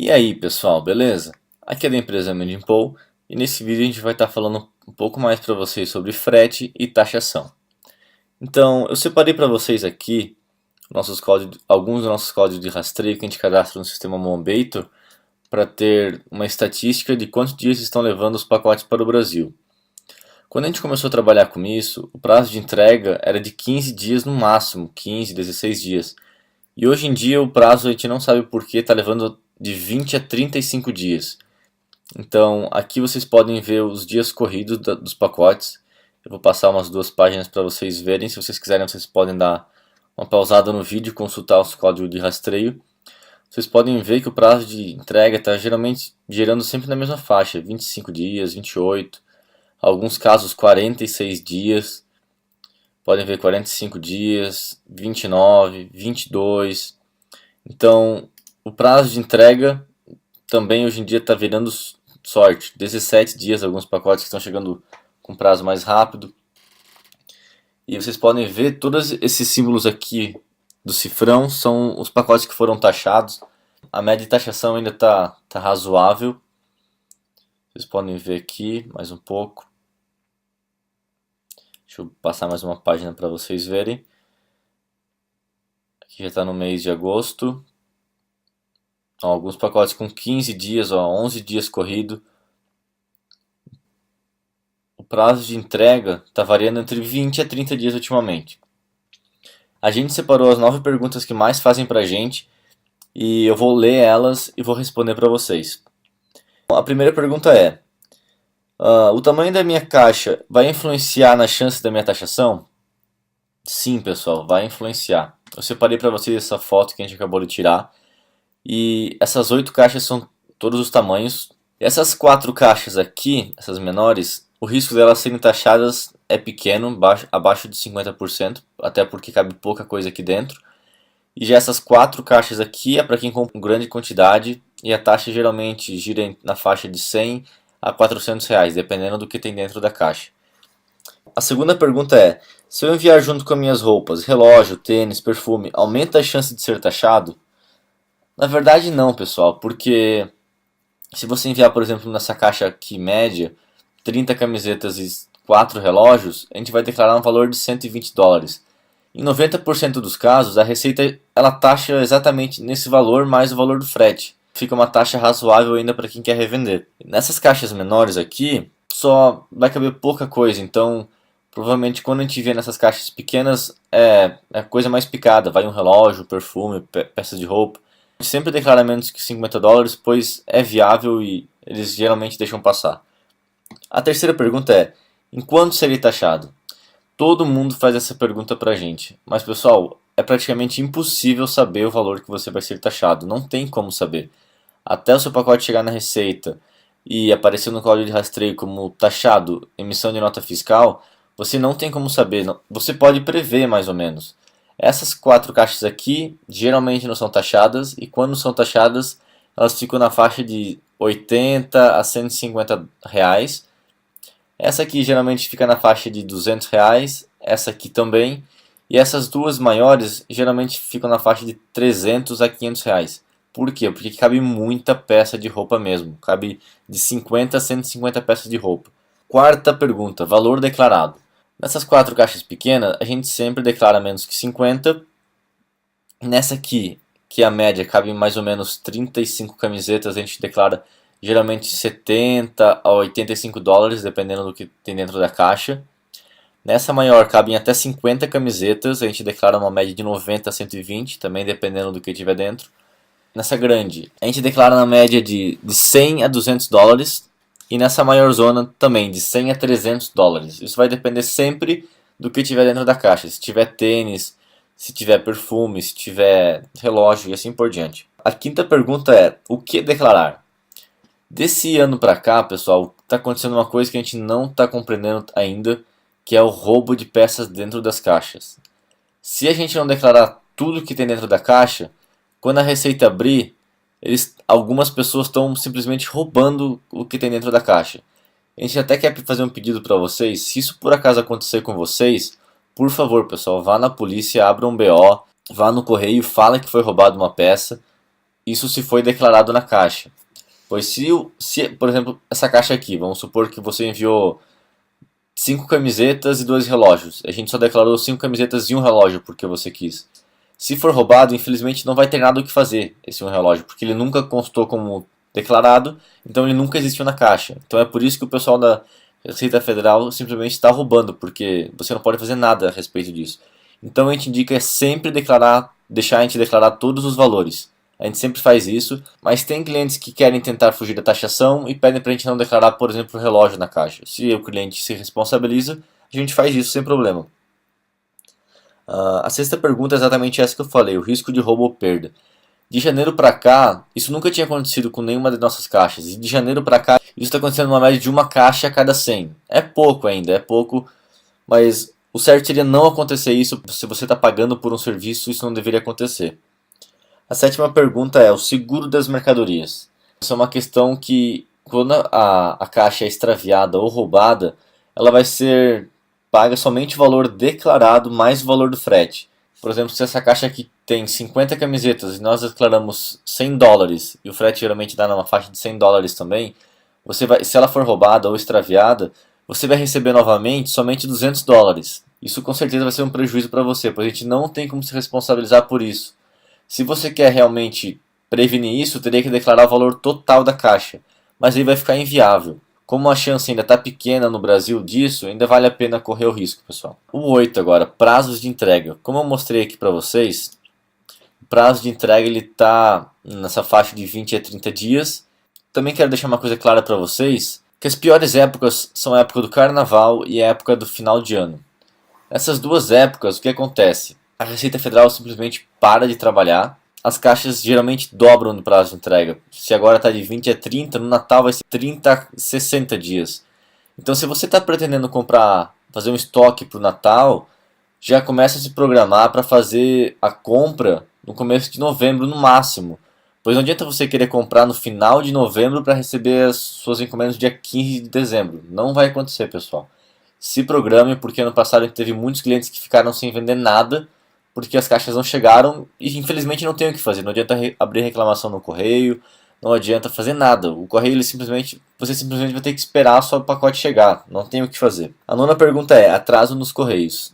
E aí pessoal, beleza? Aqui é da empresa Made in Paul e nesse vídeo a gente vai estar falando um pouco mais para vocês sobre frete e taxação. Então eu separei para vocês aqui alguns dos nossos códigos de rastreio que a gente cadastra no sistema Mombator para ter uma estatística de quantos dias estão levando os pacotes para o Brasil. Quando a gente começou a trabalhar com isso, o prazo de entrega era de 15 dias no máximo, 15, 16 dias. E hoje em dia o prazo a gente não sabe por que está levando de 20 a 35 dias. Então aqui vocês podem ver os dias corridos dos pacotes. Eu vou passar umas duas páginas para vocês verem. Se vocês quiserem, vocês podem dar uma pausada no vídeo e consultar os códigos de rastreio. Vocês podem ver que o prazo de entrega está geralmente gerando sempre na mesma faixa, 25 dias, 28, alguns casos 46 dias. Podem ver 45 dias, 29, 22. Então, o prazo de entrega também hoje em dia está virando sorte. 17 dias, alguns pacotes que estão chegando com prazo mais rápido. E vocês podem ver todos esses símbolos aqui do cifrão são os pacotes que foram taxados. A média de taxação ainda está razoável. Vocês podem ver aqui mais um pouco. Deixa eu passar mais uma página para vocês verem. Aqui já está no mês de agosto. Então, alguns pacotes com 15 dias, 11 dias corrido. O prazo de entrega está variando entre 20 a 30 dias ultimamente. A gente separou as 9 perguntas que mais fazem para a gente e eu vou ler elas e vou responder para vocês. A primeira pergunta é: o tamanho da minha caixa vai influenciar na chance da minha taxação? Sim, pessoal, vai influenciar. Eu separei para vocês essa foto que a gente acabou de tirar. E essas 8 caixas são todos os tamanhos. Essas 4 caixas aqui, essas menores, o risco delas serem taxadas é pequeno, abaixo de 50%, até porque cabe pouca coisa aqui dentro. E já essas 4 caixas aqui é para quem compra grande quantidade e a taxa geralmente gira na faixa de 100 a 400 reais, dependendo do que tem dentro da caixa. A segunda pergunta é: se eu enviar junto com as minhas roupas, relógio, tênis, perfume, aumenta a chance de ser taxado? Na verdade não, pessoal, porque se você enviar, por exemplo, nessa caixa aqui média, 30 camisetas e 4 relógios, a gente vai declarar um valor de 120 dólares. Em 90% dos casos, a Receita ela taxa exatamente nesse valor mais o valor do frete. Fica uma taxa razoável ainda para quem quer revender. Nessas caixas menores aqui, só vai caber pouca coisa, então provavelmente quando a gente vê nessas caixas pequenas é coisa mais picada, vai um relógio, perfume, peças de roupa. A gente sempre declara menos que 50 dólares, pois é viável e eles geralmente deixam passar. A terceira pergunta é: em quanto seria taxado? Todo mundo faz essa pergunta pra gente, mas pessoal, é praticamente impossível saber o valor que você vai ser taxado, não tem como saber. Até o seu pacote chegar na Receita e aparecer no código de rastreio como taxado, emissão de nota fiscal, você não tem como saber, você pode prever mais ou menos. Essas 4 caixas aqui geralmente não são taxadas e quando são taxadas elas ficam na faixa de 80 a 150 reais. Essa aqui geralmente fica na faixa de 200 reais, essa aqui também. E essas duas maiores geralmente ficam na faixa de 300 a 500 reais. Por quê? Porque cabe muita peça de roupa mesmo. Cabe de 50 a 150 peças de roupa. Quarta pergunta: valor declarado. Nessas 4 caixas pequenas, a gente sempre declara menos que 50. Nessa aqui, que a média cabe mais ou menos 35 camisetas, a gente declara geralmente 70 a 85 dólares, dependendo do que tem dentro da caixa. Nessa maior cabem até 50 camisetas, a gente declara uma média de 90 a 120, também dependendo do que tiver dentro. Nessa grande, a gente declara na média de 100 a 200 dólares. E nessa maior zona também, de 100 a 300 dólares. Isso vai depender sempre do que tiver dentro da caixa. Se tiver tênis, se tiver perfume, se tiver relógio e assim por diante. A quinta pergunta é: o que declarar? Desse ano pra cá, pessoal, está acontecendo uma coisa que a gente não está compreendendo ainda, que é o roubo de peças dentro das caixas. Se a gente não declarar tudo que tem dentro da caixa, quando a Receita abrir, algumas pessoas estão simplesmente roubando o que tem dentro da caixa. A gente até quer fazer um pedido para vocês: se isso por acaso acontecer com vocês, por favor, pessoal, vá na polícia, abra um BO, vá no correio, fala que foi roubado uma peça Isso se foi declarado na caixa. Pois se, por exemplo, essa caixa aqui, vamos supor que você enviou 5 camisetas e 2 relógios. A gente só declarou 5 camisetas e um relógio porque você quis. Se for roubado, infelizmente não vai ter nada o que fazer esse um relógio, porque ele nunca constou como declarado, então ele nunca existiu na caixa. Então é por isso que o pessoal da Receita Federal simplesmente está roubando, porque você não pode fazer nada a respeito disso. Então a gente indica sempre deixar a gente declarar todos os valores. A gente sempre faz isso, mas tem clientes que querem tentar fugir da taxação e pedem para a gente não declarar, por exemplo, o relógio na caixa. Se o cliente se responsabiliza, a gente faz isso sem problema. A sexta pergunta é exatamente essa que eu falei, o risco de roubo ou perda. De janeiro para cá, isso nunca tinha acontecido com nenhuma das nossas caixas. E de janeiro para cá, isso está acontecendo numa média de uma caixa a cada 100. É pouco ainda, é pouco, mas o certo seria não acontecer isso. Se você está pagando por um serviço, isso não deveria acontecer. A sétima pergunta é o seguro das mercadorias. Isso é uma questão que, quando a caixa é extraviada ou roubada, ela vai ser paga somente o valor declarado mais o valor do frete. Por exemplo, se essa caixa aqui tem 50 camisetas e nós declaramos $100 e o frete geralmente dá numa faixa de $100 também, se ela for roubada ou extraviada, você vai receber novamente somente $200. Isso com certeza vai ser um prejuízo para você, pois a gente não tem como se responsabilizar por isso. Se você quer realmente prevenir isso, teria que declarar o valor total da caixa, mas aí vai ficar inviável. Como a chance ainda está pequena no Brasil disso, ainda vale a pena correr o risco, pessoal. O 8 agora, prazos de entrega. Como eu mostrei aqui para vocês, o prazo de entrega está nessa faixa de 20 a 30 dias. Também quero deixar uma coisa clara para vocês, que as piores épocas são a época do carnaval e a época do final de ano. Nessas duas épocas, o que acontece? A Receita Federal simplesmente para de trabalhar. As caixas geralmente dobram no prazo de entrega. Se agora está de 20 a 30, no Natal vai ser 30 a 60 dias. Então, se você está pretendendo fazer um estoque para o Natal, já começa a se programar para fazer a compra no começo de novembro no máximo. Pois não adianta você querer comprar no final de novembro para receber as suas encomendas no dia 15 de dezembro. Não vai acontecer, pessoal. Se programe, porque ano passado teve muitos clientes que ficaram sem vender nada porque as caixas não chegaram e infelizmente não tem o que fazer. Não adianta abrir reclamação no correio, não adianta fazer nada. O correio você simplesmente vai ter que esperar só o pacote chegar. Não tem o que fazer. A nona pergunta é atraso nos correios.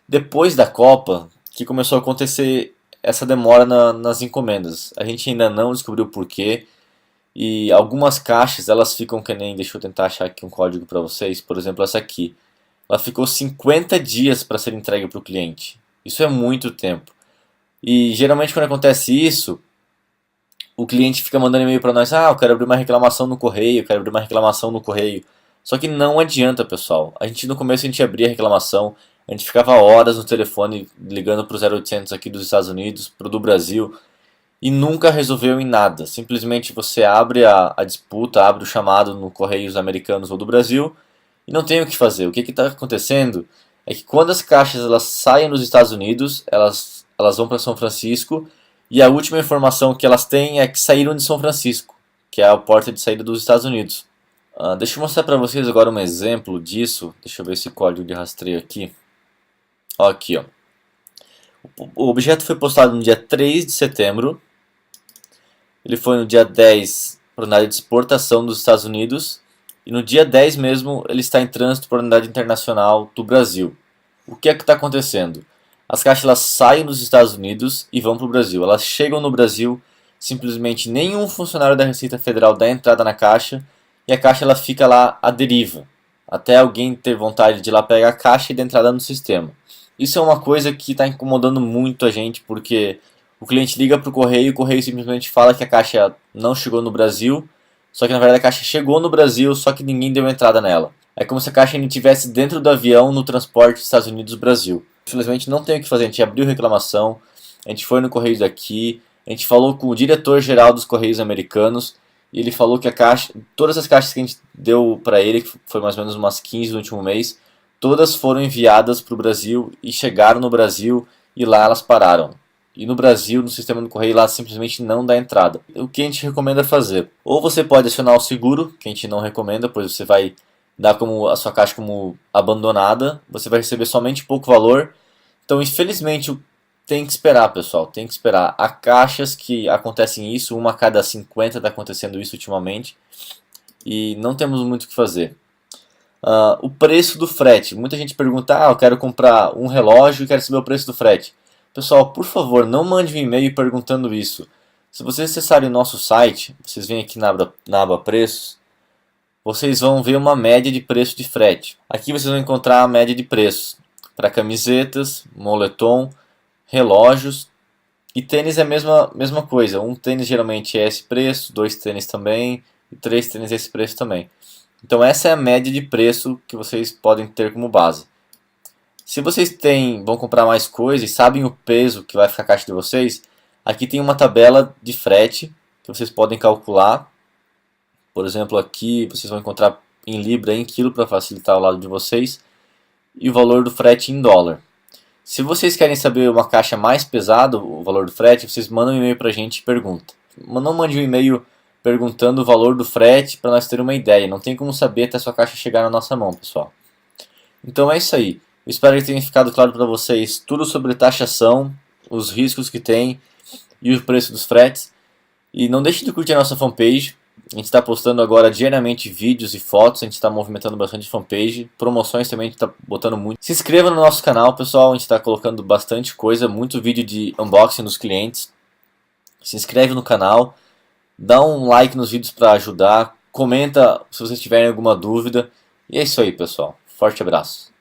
Depois da Copa, que começou a acontecer essa demora nas encomendas. A gente ainda não descobriu o porquê. E algumas caixas elas ficam que nem, deixa eu tentar achar aqui um código para vocês. Por exemplo, essa aqui. Ela ficou 50 dias para ser entregue para o cliente. Isso é muito tempo. E geralmente quando acontece isso, o cliente fica mandando e-mail para nós, eu quero abrir uma reclamação no correio, eu quero abrir uma reclamação no correio. Só que não adianta, pessoal. No começo a gente abria a reclamação, a gente ficava horas no telefone ligando para o 0800 aqui dos Estados Unidos, para o do Brasil, e nunca resolveu em nada. Simplesmente você abre a disputa, abre o chamado no Correios americanos ou do Brasil, e não tem o que fazer. O que está acontecendo é que quando as caixas elas saem dos Estados Unidos, elas vão para São Francisco, e a última informação que elas têm é que saíram de São Francisco, que é a porta de saída dos Estados Unidos. Deixa eu mostrar para vocês agora um exemplo disso. Deixa eu ver esse código de rastreio aqui. Aqui, ó. O objeto foi postado no dia 3 de setembro. Ele foi no dia 10 para a unidade de exportação dos Estados Unidos. E no dia 10 mesmo ele está em trânsito para a unidade internacional do Brasil. O que é que está acontecendo? As caixas elas saem dos Estados Unidos e vão para o Brasil. Elas chegam no Brasil, simplesmente nenhum funcionário da Receita Federal dá entrada na caixa e a caixa ela fica lá à deriva, até alguém ter vontade de ir lá pegar a caixa e dar entrada no sistema. Isso é uma coisa que está incomodando muito a gente, porque o cliente liga para o correio simplesmente fala que a caixa não chegou no Brasil, só que na verdade a caixa chegou no Brasil, só que ninguém deu entrada nela. É como se a caixa ainda estivesse dentro do avião no transporte Estados Unidos-Brasil. Infelizmente não tem o que fazer, a gente abriu reclamação, a gente foi no Correios daqui, a gente falou com o diretor-geral dos Correios americanos, e ele falou que todas as caixas que a gente deu para ele, que foi mais ou menos umas 15 no último mês, todas foram enviadas para o Brasil e chegaram no Brasil e lá elas pararam. E no Brasil, no sistema do correio, lá simplesmente não dá entrada. O que a gente recomenda fazer? Ou você pode acionar o seguro, que a gente não recomenda, pois você vai dar a sua caixa como abandonada, você vai receber somente pouco valor. Então, infelizmente, tem que esperar, pessoal, tem que esperar. Há caixas que acontecem isso, uma a cada 50 está acontecendo isso ultimamente, e não temos muito o que fazer. O preço do frete. Muita gente pergunta, eu quero comprar um relógio e quero saber o preço do frete. Pessoal, por favor, não mande um e-mail perguntando isso. Se vocês acessarem o nosso site, vocês vêm aqui na aba preços, vocês vão ver uma média de preço de frete. Aqui vocês vão encontrar a média de preços para camisetas, moletom, relógios e tênis é a mesma coisa. Um tênis geralmente é esse preço, dois tênis também e três tênis é esse preço também. Então essa é a média de preço que vocês podem ter como base. Se vocês vão comprar mais coisa e sabem o peso que vai ficar a caixa de vocês, aqui tem uma tabela de frete que vocês podem calcular. Por exemplo, aqui vocês vão encontrar em libra e em quilo para facilitar o lado de vocês e o valor do frete em dólar. Se vocês querem saber uma caixa mais pesada, o valor do frete, vocês mandam um e-mail para a gente e perguntam. Não mande um e-mail perguntando o valor do frete para nós ter uma ideia. Não tem como saber até a sua caixa chegar na nossa mão, pessoal. Então é isso aí. Eu espero que tenha ficado claro para vocês tudo sobre taxação, os riscos que tem e o preço dos fretes. E não deixe de curtir a nossa fanpage. A gente está postando agora diariamente vídeos e fotos, a gente está movimentando bastante fanpage, promoções também a gente está botando muito. Se inscreva no nosso canal, pessoal, a gente está colocando bastante coisa, muito vídeo de unboxing dos clientes. Se inscreve no canal, dá um like nos vídeos para ajudar, comenta se vocês tiverem alguma dúvida. E é isso aí, pessoal. Forte abraço.